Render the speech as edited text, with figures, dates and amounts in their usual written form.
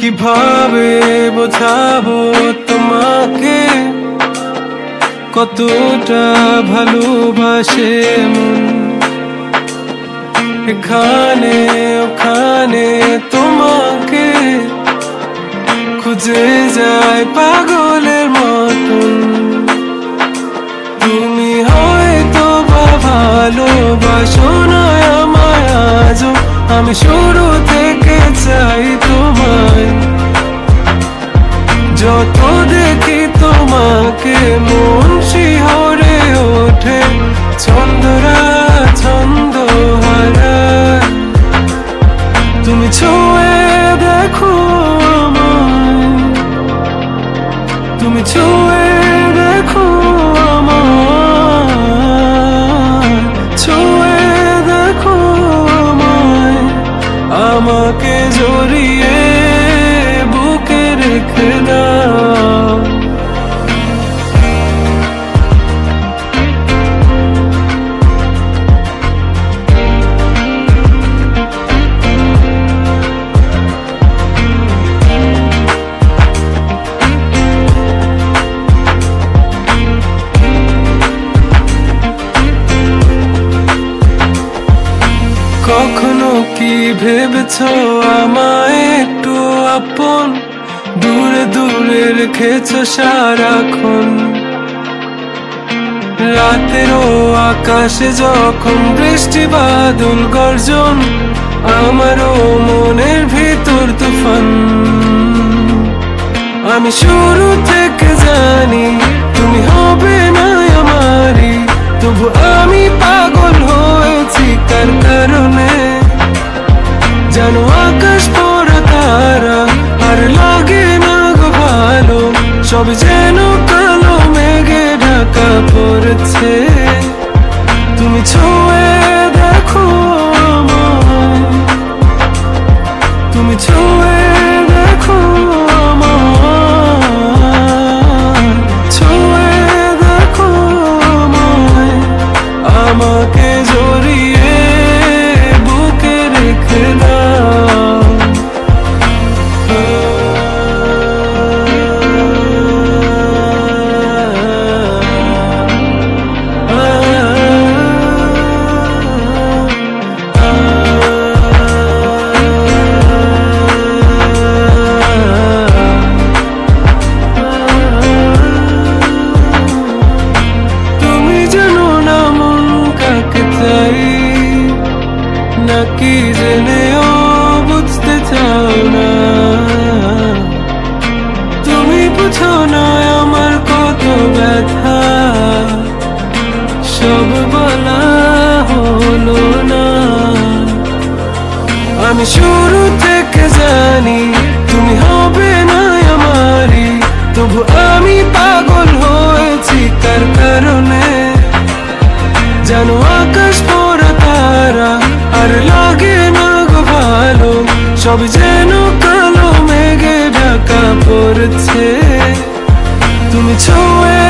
কিভাবে বোঝাবো তোমাকে কতটা ভালোবাসে মন। এখানে ওখানে তোমাকে খুঁজে যায় পাগলের মতন। তুমি হয়তো বা ভালোবাসো না আমায় আজও, আমি শুরু থেকে চাই তোমায়। যত দেখি তোমাকে মন শিহরে ওঠে, ছন্দরা ছন্দ হারায়। তুমি ছুঁয়ে দেখো আমায়, তুমি ছুঁয়ে দেখো আমায়, ছুঁয়ে দেখো আমায়। আমাকে জড়িয়ে বুকে রেখে দাও। কখনো কি ভেবেছো আমায় একটু আপন, দূরে দূরে রেখেছো সারাক্ষণ। রাতেরও আকাশে যখন বৃষ্টি বাদল গর্জন, আমারও মনের ভিতর তুফান। আমি শুরু থেকে জানি তুমি হবে না আমারই, তবু আমি পাগল হয়েছি কার কারণে। জানো আকাশ পড়া তারা আর লাগে না গো ভালো, সব যেন কালো মেঘে ঢাকা পড়েছে। তুমি ছুঁয়ে দেখো আমায়, তুমি ছুঁয়ে দেখো আমায়, ছুঁয়ে দেখো আমায়। আমাকে জড়িয়ে বুকে রেখে দাও। তুমি জানো না মন কাকে চাই, নাকি জেনেও বুঝতে চাও না। তুমি বুঝো না আমার কত ব্যথা, সব বলা হলো না। আমি শুরু থেকে জানি তুমি হবে না আমারই, তবু আমি পাগল হয়েছি কার কারণে। জানো আকাশ পড়া তারা আর লাগে না গো ভালো, সব যেন কালো মেঘে ঢাকা পড়েছে। তুমি ছুঁয়ে